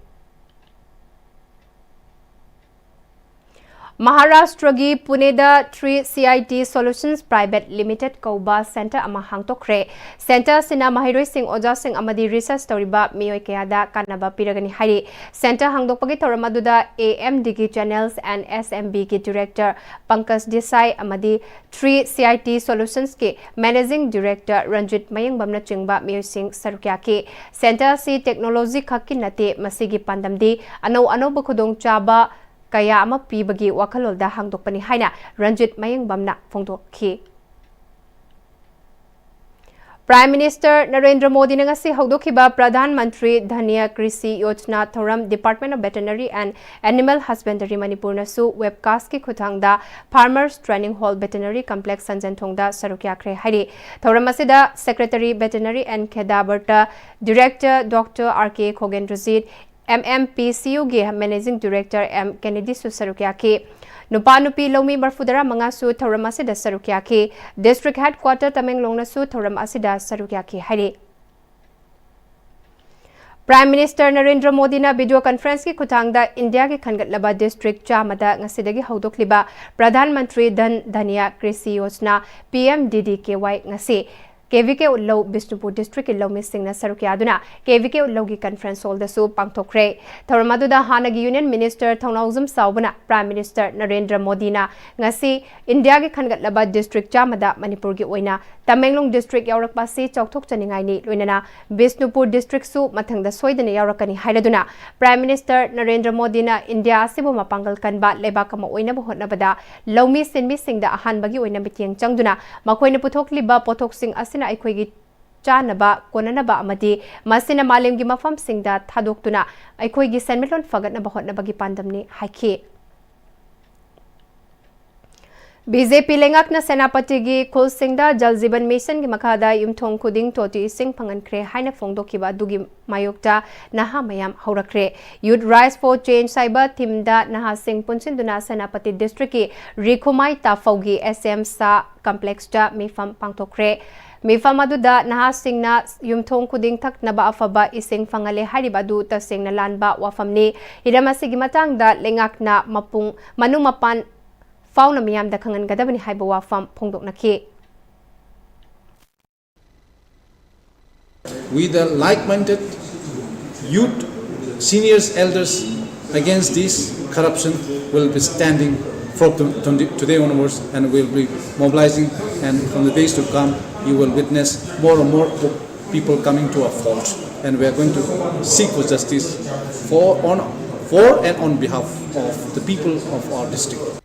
Maharashtra gi Pune da 3 CIT Solutions Private Limited Kauba Center ama hangtokre Center sina Mahiroi Singh Oja Singh amadi research toriba mioi kayada kanaba piragani hari Center hangdokpagi toramaduda AMDG Channels and SMB ki Director Pankaj Desai amadi 3 CIT Solutions ke Managing Director Ranjit Mayang Bamna Chingba mioi Singh Sarukya ke Center si technology khakki nate masigi pandamdi ano bakhodong chaba kaya ama pibagi wakalol da hangdokpani haina Ranjit Mayang Bamna phongdokhi Prime Minister Narendra Modi ngasi haudokiba Pradhan Mantri Dhaniya Krishi Yojana Thoram Department of Veterinary and Animal Husbandry Manipur nasu webcast ki khutangda Farmers Training Hall Veterinary Complex Sanjanthongda sarukya kre hairi thoram asida Secretary Veterinary and Kedabarta Director Dr. R.K. Khogendrajit MMPCU ge Managing Director M Kennedy su sarukya ki Nupa Nupi Lomi Marfudara Mangasu Thoram asida sarukya ki District Headquarter Tamenglong nasu thoram asida sarukya ki hairi Prime Minister Narendra Modi na video conference ki khutangda India ki khangatlaba district chamada ngasidagi haudokliba Pradhan Mantri Dhaniya Krishi Yojana PMDDKY ngasi KVK Ullo Bishnupur District Lomi Singna Sarukyaduna KVK Ullo gi conference hall da su pangthokre Thoramaduda Hanagi Union Minister Thongnauzum Saubana Prime Minister Narendra Modi na ngasi India gi khangatlaba district chamada Manipur gi oina Tamenglong District yaurakpa si chokthok chaningai ni loinana Bishnupur District su mathangda soidana yaurakani hairaduna Prime Minister Narendra Modi na India asibu mapangal kanba lebakama oina hotnabada Lomi Sinmi Singda ahanbagi oina mityeng changduna makoina puthokliba pothok sing asina aikoigi chanaba konanaba amadi masina malemgi mafam singda thadoktuna aikoigi senmelon fagatnaba hotnabagi pandamni haiki BJP lengakna senapati gi khul singda jal jiban mission gi makhada yumthong khuding toti sing phangankre haina phongdokiba dugi mayokta naha mayam haurakre youth rise for change cyber thimda naha sing punsinduna senapati district ki rikhumai tafaugi SM sa complex ta mifam pangtokre mifam aduda naha singna yumthong khuding thak naba afaba ising phangale haribadu ta singna lanba wafamni iramasi gi matangda lengakna mapung manumapan fauna miyam da khangan gadabani haiba wafam phongdoknaki We the like-minded youth, seniors, elders against this corruption will be standing from today onwards and will be mobilizing, and from the days to come you will witness more and more people coming to our fault, and we are going to seek for justice for and on behalf of the people of our district.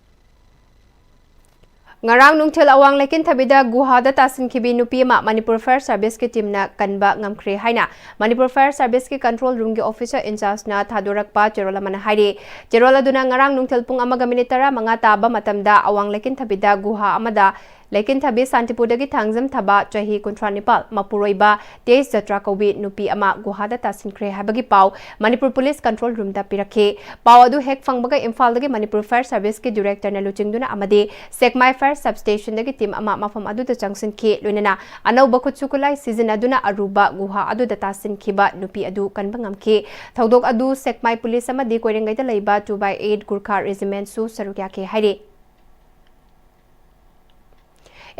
Ngarang nungthil awang lekin thabida guhada tasin khibi nupi ma Manipur Fire Service ki team na kanba ngamkhre haina Manipur Fire Service ki control room ki officer in charge na thadurakpa cherola mana hairi cherola duna ngarang nungthil pung amaga minitara manga taba matamda awang lekin thabida guha amada lekin thabi Santipurdagi thangjam thaba chahi kuntranipal mapuroiba teis jatra kobi nupi ama guhada tasin khre habagi pau Manipur Police Control Room da pirakhe pau adu hek phangbaga Imphal dagi Manipur Fire Service ki director na luchingduna amade Sekmai Fire Substation dagi team ama mafam adu da changsin khe loinana anau bakut sukulai season aduna aruba guha adu da tasin khiba nupi adu kanbangam khe thodok adu Sekmai Police amadi koirengai da leiba 2/8 Gurkha Regiment su sarukya ke haire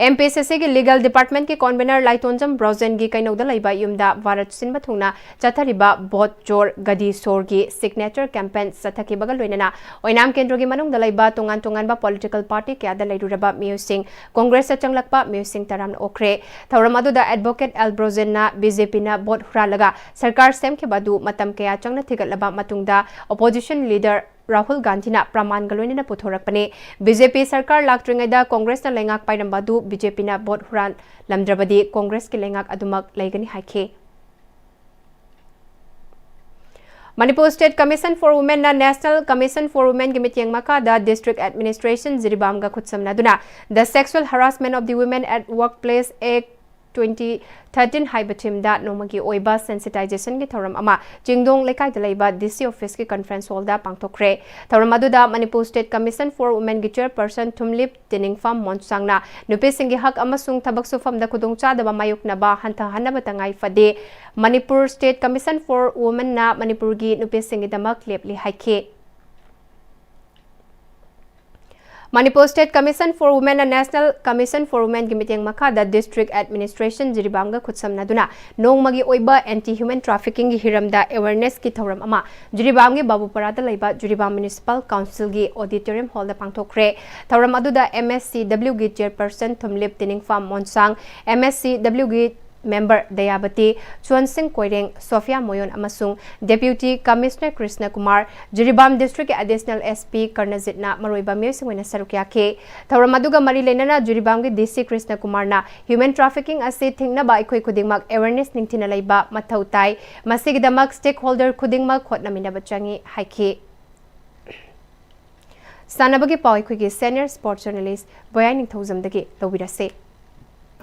MPCC की legal department के convener लाइटोंजम ब्रोजेन की कईनौदा लैबा युमदा Bharat सिनबा थुंगना चथरिबा boat चोर गदी सोर की signature campaign सथकिबगा लोइनना ओइनाम केंद्र की मनुंग लैबा तोंगान तोंगानबा political party के आदा लैरुरबा म्यूसिंग कांग्रेस चंगलकपा म्यूसिंग तराम ओखरे थौरम अदुदा एडवोकेट एल ब्रोजेन ना बीजेपी ना बोट हुरालगा सरकार सेम के बादु मतम कया चंगना थिगलबा मतुंगदा opposition leader Rahul Gandhi na praman galoni na puthorakpane BJP sarkar laktringaida Congress na lengak pairambadu BJP na bot huran lamdrabadi Congress ki lengak adumak laigani haikhe Manipur State Commission for Women na National Commission for Women ki mityang makada District Administration Ziribam ga khutsamna duna the Sexual Harassment of the Women at Workplace Act 2013 haibatim da nomagi oiba sensitization ki thoram ama jingdong lekai dalaiba DC office ki conference hall da pangtokre thoram aduda Manipur State Commission for Women ki chairperson Thumlip Tiningfam Monsangna nupi singi hak amasung thabak sufam da khudongcha da mayuk na ba hantha hanaba tangai fade Manipur State Commission for Women na Manipur gi nupi singi damak lepli haike Manipur State Commission for Women and National Commission for Women ki mityang makada District Administration Jiribamga khutsamna duna nongmagi oiba anti-human trafficking gi hiramda awareness ki thoram ama Jiribamgi Babuparada laiba Jiribam Municipal Council gi auditorium hall da pangthokre thoram aduda MSCW gi chairperson Thumlip Tiningfam Monsang MSCW gi member Dayabati, Chuan Singh Koireng, Sophia Moyon amasung Deputy Commissioner Krishna Kumar, Jiribam District Additional SP Karnazitna Maroiba Musing when Sarukyake, Tauramaduga Mari Lenana, Jiribam DC Krishna Kumar na human trafficking as a thing na ba Kudingmak awareness Nintinalaiba Matautai, Masigdamak stakeholder Kudingmak Kotnamina Bachangi Haiki. Sanabagi Pau senior sports journalist Boyaning Thozamdagi Lobirase.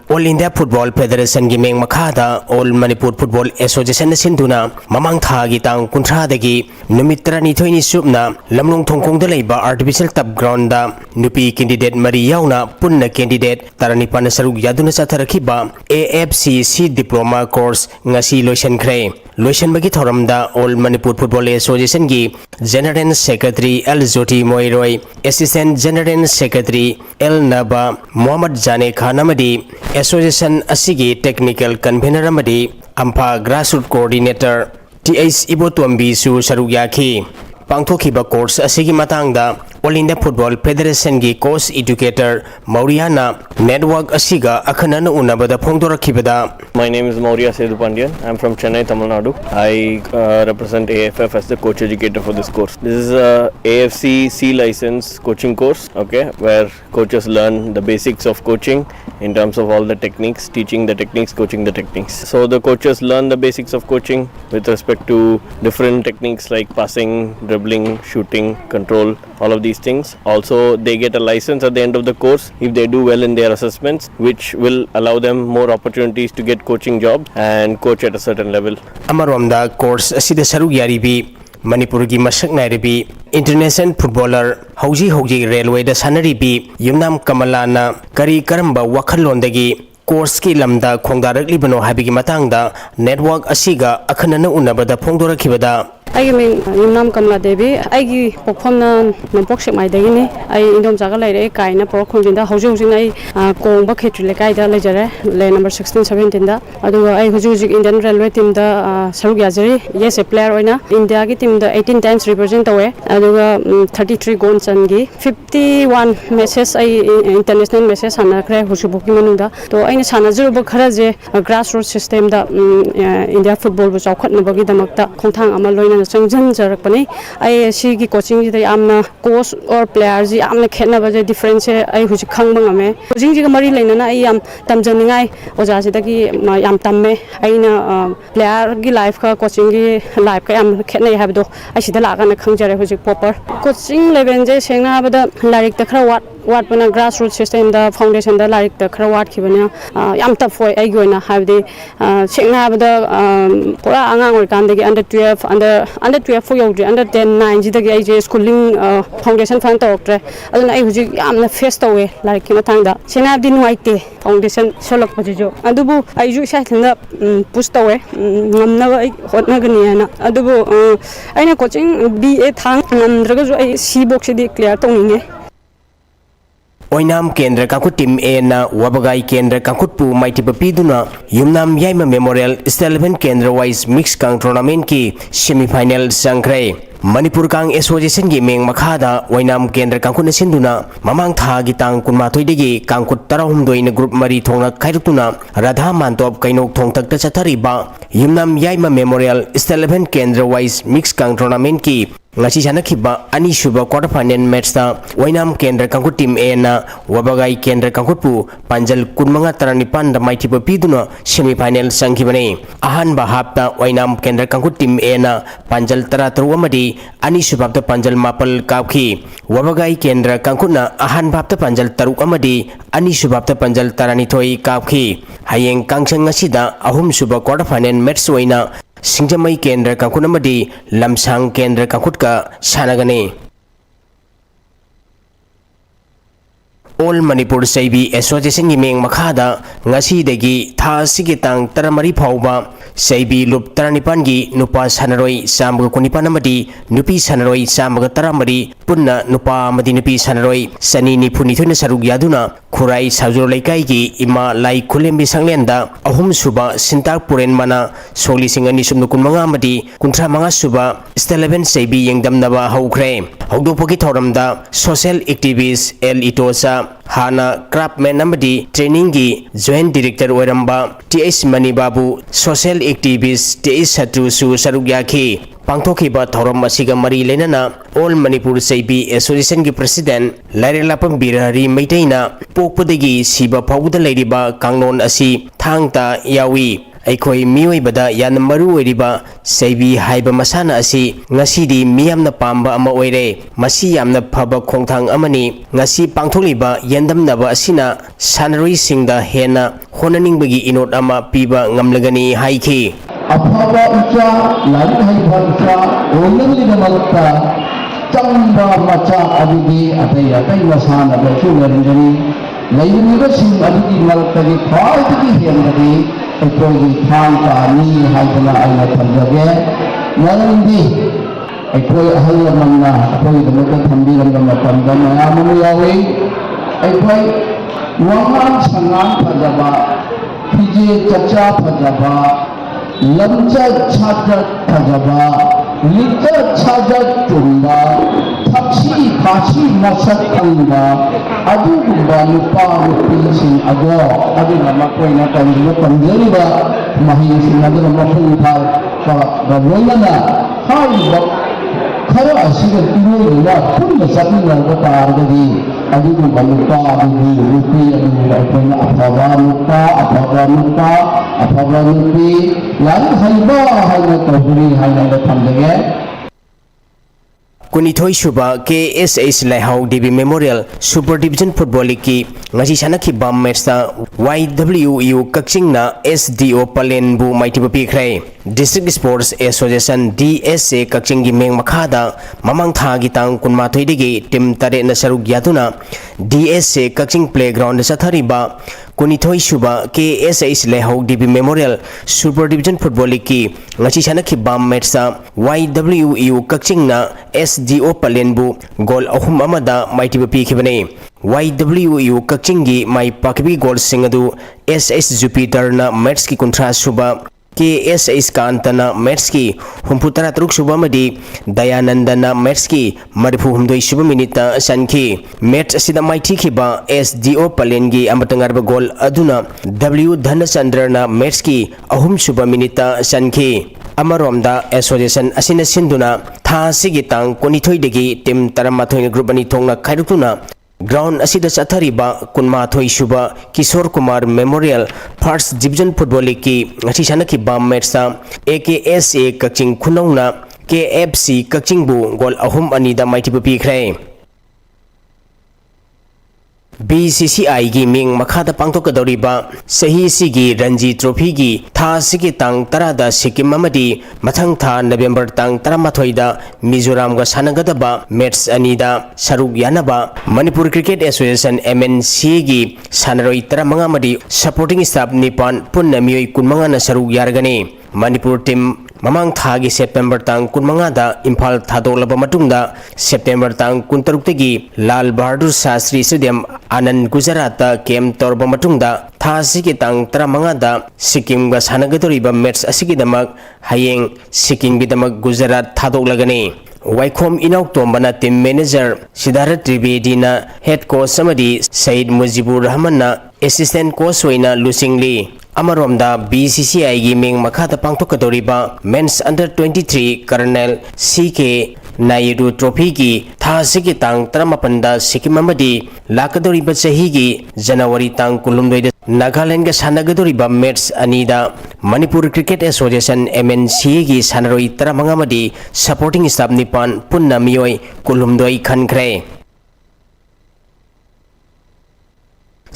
All India Football Federation gi meng makhada All Manipur Football Association sinduna mamang thagi tang kunthra dagi numit 32 ni subna lamlong thongkong da leiba artificial turf ground da nupi candidate mari yauna punna candidate tarani pan saruk yaduna satharakhiba AFCC diploma course ngasi loisan khre loisan bagi thoram da All Manipur Football Association gi General Secretary L Joti Moiroi Assistant General Secretary L Naba Muhammad Jane Khan amadi Association asigi technical convener amadi Ampa grassroots coordinator TH Ibotuambi su saruyaki pangthokiba course asigi matangda All India Football Federation gi course educator Mauriana network asiga akhanana unabada phongdorakibada. My name is Maurya Sedupandian. I am from Chennai, Tamil Nadu. I represent AFF as the coach educator for this course. This is a AFC C license coaching course, okay, where coaches learn the basics of coaching in terms of all the techniques, teaching the techniques, coaching the techniques. So the coaches learn the basics of coaching with respect to different techniques like passing, dribbling, shooting, control, all of these things. Also, they get a license at the end of the course if they do well in their assessments, which will allow them more opportunities to get coaching job and coach at a certain level. Amaromda course asida saruk yaribi Manipur gi masak nairibi international footballer hauji railway da sanaribi Yumnam Kamalana kari karamba wakhalondagi course ki lamda khongdarakli bano habigi matangda network asiga akhanana unabada phongdorakibada. I mean, Yumnam Kamala Devi, I give Pokona, Nopoxik my dagini, I indom Zagalay, Kaina, Porkonda, Hosing, Kong Bucket, Lekaida, Ledger, lane number 16, 17. Although I was using Indian Railway team, the Sarugazari, yes, a player in India, team the 18 times represent away, 33 goals and 51 messages, international messages, and a crack Husubukimanunda. So I Sanazu Bukaraze, a grassroots system that India football was out Nabagi the Makta, Kontang Amaloina. Sanjan Jarakpani, I see coaching the Amna coach or players, Amna Kenava difference, I who's Kangame. Coaching Mari Lena, I am Tamjaningai, Ozazaki, my Am Tame, I know player life coaching life, I am Kenai have do. I see the Lagan Kanjara who's popper. Coaching Levenge, Sena, but the Larik the Krawat. What when a grassroots system, the foundation, the like the Krawat Kibana, Yamta for Aguina have the China the Pora Angang Kandagi under 12, under 12 for under 10, 9, the age schooling foundation fund doctor. I am the first away like Kimatanga. China didn't white foundation solo potato. Adubu, I usually pushed away. Never hot Naganiana. Adubu, I know coaching be a tongue and Dragos sea box declare tongue. Oinam Kendra Kankut Team A na Wabagai Kendra Kankutpu Mighty Papiduna Yumnam Yaima Memorial Stelven Kendra Wise Mixed Kang Tournament ki semi-final Sangkre Manipur Kang Association gi meng makhada Oinam Kendra Kankut Sinduna Mamang Tha gi tang kunmatoi degi Kankut Tarahumdoi na group mari thongna khairutuna Radha Mantop Kainok thongtak ta chathariba Yumnam Yaima Memorial Stelven Kendra Wise Mixed Kang Tournament ki ngasi sanakhiba ani suba quarter final match ta Wainam Kendra Kankut team A na Wabagai Kendra Kankutpu Panjal kunmanga taranipan da maithiba piduna semi final sanghibane ahanba hapta Wainam Kendra Kankut team A na Panjal tarataru amadi ani suba ta Panjal mapal kapki Wabagai Kendra Kankutna ahanba hapta Panjal taruk amadi ani suba ta Panjal taranithoi kapki hayeng kangsang ngasida ahum suba quarter final match waina Singjamai Kendra Kankut amadi Lamsang Kendra Kankut ka sanagani. All Manipur Saibi Association Yimeng Makhada ngasi degi tha sigitang taramari phauba Saibi lup taranipangi nupa sanaroi samga kunipan amadi nupi sanaroi samga taramari punna nupa amadi nupi sanaroi sani ni phuni thuna saruk yaduna khurai sajur laikai gi ima lai khulembi sanglenda ahum suba sintak puren mana soli singani sumnu kunmanga amadi kuntra manga suba 11 Saibi yengdamnaba haukhre hogdopaki thoramda social activist El Itosa hana craftman amadi training gi joint director oiramba TS Mani Babu social activist TS Satu su sarugyaki pangthokiba thoram asiga mari lenana All Manipur Saibi Association gi president Lairelapam Birari Maitaina pokpadagi siba phawda leiriba kangnon asi thangta yawi aikoi mioi bada yan maru oiriba Saibi haiba masana asi ngasidi miyamna pamba ama oire masi yamna phaba khongthang amani ngasi pangtholiba yandamnaba asina sanari singda hena honaningbagi inot ama piba ngamlagani haiki afaba ucha lari haiba ucha onamlidamakta chamba macha adigi atai masana bachu narindani lairiba sing adigi maltagi khaitigi hendagi ekoi thangta ni haibana aina thamjage narindi ekoi ahal manna ekoi damata thambiramga matamda mayam yawi ekoi wangan sangan phajaba pije chacha phajaba lamcha chacha phajaba lita chacha tumba thapsi phachi masak khangba adu gumba nupa nupi sing ado aduna makoina tanjuma tanjariba mahi sing aduna mafung thal ka roilana hai ba khara asiga tinoi la punna sabina ga targadi adu gumba nupa adu nupi adu akoina afaba nupi lari haiba haina taburi haina thamdege Kunithoi Suba KSH Laihau DB Memorial Super Division Football League ki ngasi sana ki bam match ta YWU Kakching na SDO Palen bu maiti ba pikrai District Sports Association DSA Kakching gi meng makhada mamang tha gi tang kunma thoi digi team tare na saruk yatuna DSA Kakching Playground sa thariba Kunithoi Suba KSH Laihau DB Memorial Super Division Football League ki ngasi sana ki bam match ta YWU Kakching na SDO Palenbu goal ahum amada maiti ba pikibane YWU Kakchingi mai pakibi goal singadu SS Jupiter na match ki kontra suba KSH Kantana match ki humputara truk suba madi Dayananda na match ki marifu humdoi suba minita sanki match asida maiti kiba SDO Palengi amatangarba goal aduna W Dhanachandra na match ki ahum suba minita sanki Amaromda Association asina sinduna tha sigi tang konithoi degi team taramathoi group ani thongna khairutuna ground asida chathariba kunmathoi suba Kishore Kumar Memorial First Division Football League ki ngasi sana ki bam match sa AKSA Kakching Khunongna KFC Kakching bu goal ahum ani da maiti pi khrai BCCI gi ming makhada pangthokadoriba sahi sigi Ranji Trophy gi tha sigi tang tarada Sikkim amadi mathang tha November tang 13 da Mizoram ga sanagadaba match anida saruk yanaba Manipur Cricket Association MNC gi sanaroi 15 amadi supporting staff nipan punna mioi kunmanga na saruk yargani Manipur team mamang thagi September tang kunmanga da Imphal thadolaba matungda September tang 16 tagi Lal Bahadur Shastri Stadium Anand Gujarat da kem torba matungda tha sigi tang 15 da Sikkim ga sanagadoriba match asigi damak hayeng Sikkim gi damak Gujarat thadoklagani Waikhom Inauk Tombana team manager Siddharth Trivedi na head coach samadi Said Mujibur Rahman na assistant coach oina Lusingli Amaromda BCCI gi ming makhata pangthokadoriba men's under 23 Colonel CK Naidu Trophy gi tha sigi tang 18 da Sikkim amadi lakadoriba chahi gi January tang 19 da Nagaland ga sanagadoriba match anida Manipur Cricket Association MNC gi sanaroi 15 amadi supporting staff nipan punna mioi 19 khankhre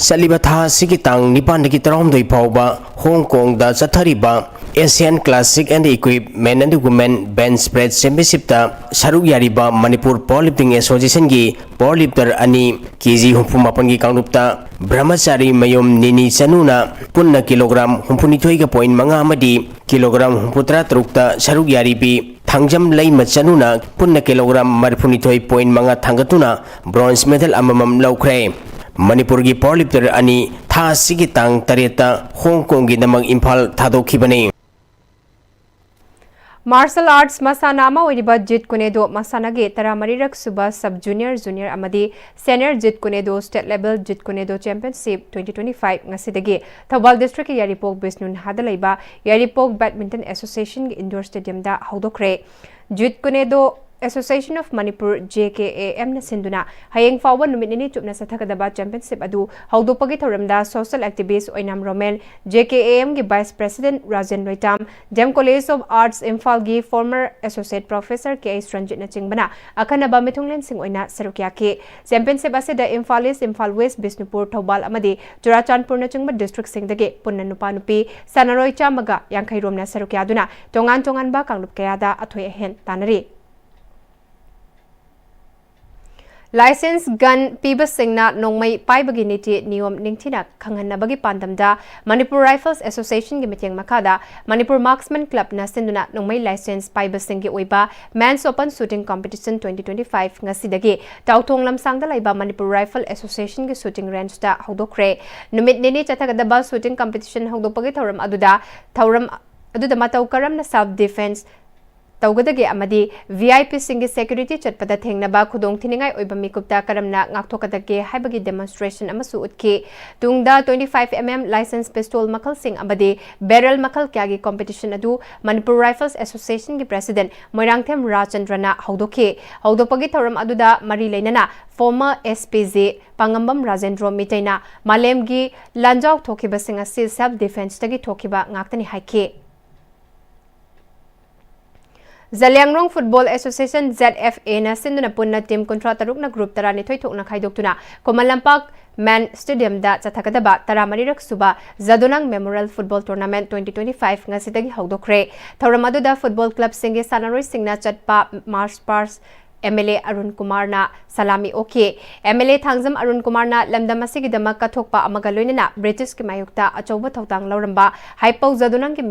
Saliba tha sigi tang nipan dagi taramdoi phauba Hong Kong da chathariba Asian Classic and Equipped Men and Women Bench Press Championship ta saruk yariba Manipur Powerlifting Association gi powerlifter ani kg 68 gi kangrupta Brahmachari mayom nini chanuna punna kilogram 69.5 amadi kilogram 73 ta saruk yaribi Thangjam lai machanuna punna kilogram 39.5 thangatuna bronze medal amamam laukhre Manipur gi powerlifter ani tha sigi tang tareta Hong Kong gi namang Imphal thadokibani Martial Arts Masana ama oiriba Jit Kunedo Masanage Taramarirak Suba Sub Junior Junior Amadi Senior Jit Kunedo State Level Jit Kunedo Championship 2025 ngasidagi Thawal District Yaripok Bisnun Hadalaiba Yaripok Badminton Association Indoor Stadium da haudokre Jit Kunedo Association of Manipur JKAM na sinduna hayeng fawa numit nini chupna sa thakadaba championship adu haudopagi thoramda social activist oinam romen JKAM gi vice president Rajen Noitam Dem College of Arts Imphal gi former associate professor K.S. Ranjit na chingbana akanaba mithunglen sing oina sarukya ke championship asida Imphal East Imphal West Bisnupur Thobal amadi Churachandpur na chingba district singdagi punna nupa nupi sanaroi chamaga yangkhai romna sarukya duna tongan ba kanglup kayada athoi hen tanari License gun piba singna nongmai paibagi niti niyom ningthina khanghanabagi pandamda Manipur Rifles Association gi meeting makada Manipur Marksman Club na sinduna nongmai license paiba singi oiba Men's Open Shooting Competition 2025 ngasidagi tauthong lamsangda laiba Manipur Rifle Association gi shooting range da haudokre numit nini chathagadaba shooting competition haudopagi thauram aduda matau karam na self defense Taugadagi amadi VIP singi security chatpada thengnaba khudong thiningai oiba mikupta karamna ngaktokadagi haibagi demonstration amasu utki tungda 25mm license pistol makal sing amadi barrel makal kyagi competition adu Manipur Rifles Association gi president Moirangthem Rajchandrana haudopagi thoram aduda mari leinana former SPZ Pangambam Rajendro Mitaina Malemgi Lanjau thokiba singa self defense tagi thokiba ngaktani haike Zaliangrong Football Association ZFA na sinduna punna team kontra taruk na group tarani thoithok na khaidoktuna Komalampak Man Stadium da chathakadaba taramarirak suba Zadunang Memorial Football Tournament 2025 ngasidagi haudokre Thoramadu da Football Club singe sanaroi singna chatpa March Pars MLA Arun Kumar na salami okay MLA Thangjam Arun Kumar na lamdam asigidama kathokpa amaga loinana British ki mayukta achauba thawtang lauramba haipau Zadunang ki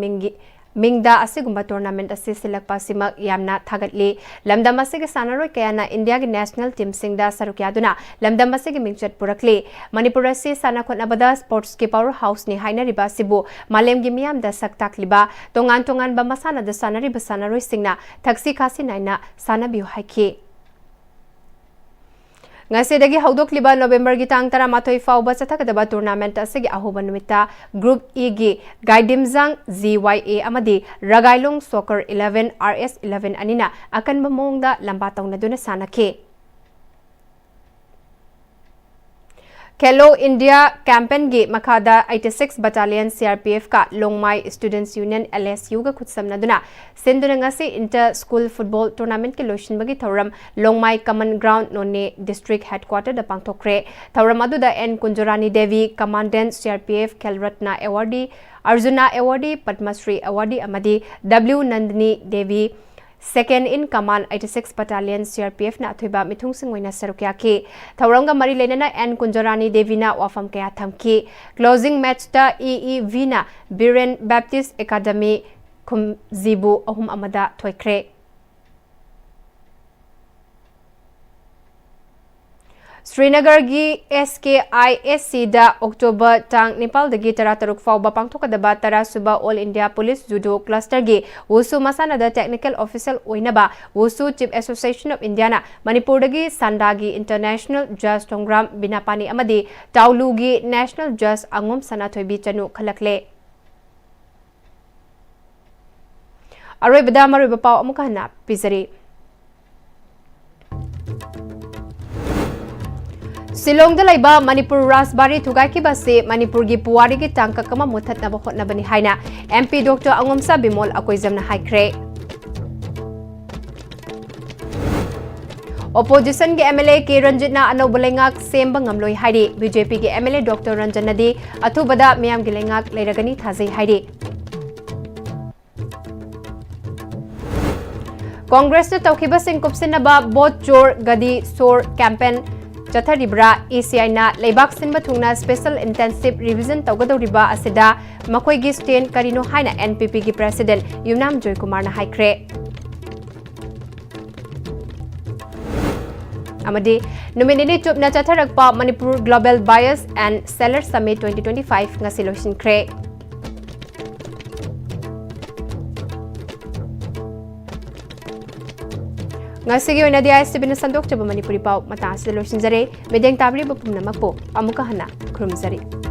Mingda asigumba tournament asi silakpa simak yamna thagatli lamdam asigi sanaroi kayana India gi national team singda sarukyaduna lamdam asigi mingchat purakli Manipur asi sana khonabada sports ki power house ni haina riba sibu malem gi miyam da saktakliba tongan ba masana da sanari ba sanaroi singna thaksi khasi naina sanabiu haiki Ngasidagi haudokliba November gi tang tara mathoi fauba chathakadaba tournament asigi ahoba numita group E gi Gaidimjang ZYA amadi Ragailong Soccer 11 RS 11 anina akanba mongda lamba tawnaduna sanake Hello India campaign gi makada 86 Battalion CRPF ka Longmai Students Union LSU ga khutsamna duna senduna ngasi inter school football tournament ki lotion bagi thoram Longmai common ground nonne district headquarter da pangthokre thoram adu da N Kunjorani Devi commandant CRPF Khelratna awardee Arjuna awardee Padmasri awardee amadi W Nandini Devi Second in command 86 Battalion CRPF na athoiba mithung singoina sarukya ki thawranga mari lenana N Kunjarani Devina wafam kaya thamki closing match ta EEV na Biren Baptist Academy Khumzibu ahum amada thoikre Srinagar gi SKISC da October tang Nepal dagi tara taruk fauba pangthokadaba tara suba All India Police Judo Cluster gi Wusu Masana da Technical Official oinaba Wusu Chief Association of India na Manipur dagi Sandagi International Judge Tongram Binapani amadi Taulu gi National Judge Angom Sanathoibi Chanu khalakle Aroi bada maroi bapau amukahna pizari Silong da laiba Manipur Rasbari Thugai ki base Manipur gi puwari gi tangka kama muthat na bokot na bani haina MP Dr. Angomsa Bimol akoizam na haikre Opposition gi MLA K Ranjit na ano bulengak semba ngamloi hairi BJP gi MLA Dr. Ranjan Nadi athubada miyam gi lengak leiragani thazai hairi Congress na tawkiba sing kupsinaba bot chor gadi sor campaign Chatharibra ECI na leibak sinba thungna special intensive revision tawgadoriba asida makoi gi stand karino haina NPP gi president Yumnam Joy Kumar na haikre amadi nominee chupna chatharakpa Manipur Global Buyers and Sellers Summit 2025 nga siloshin kre ngasi gi oina di ISTV na sandok chaba Manipuri pau mata asida loisinjare medeng tabri bapumna makpo amuka hana khurumjari.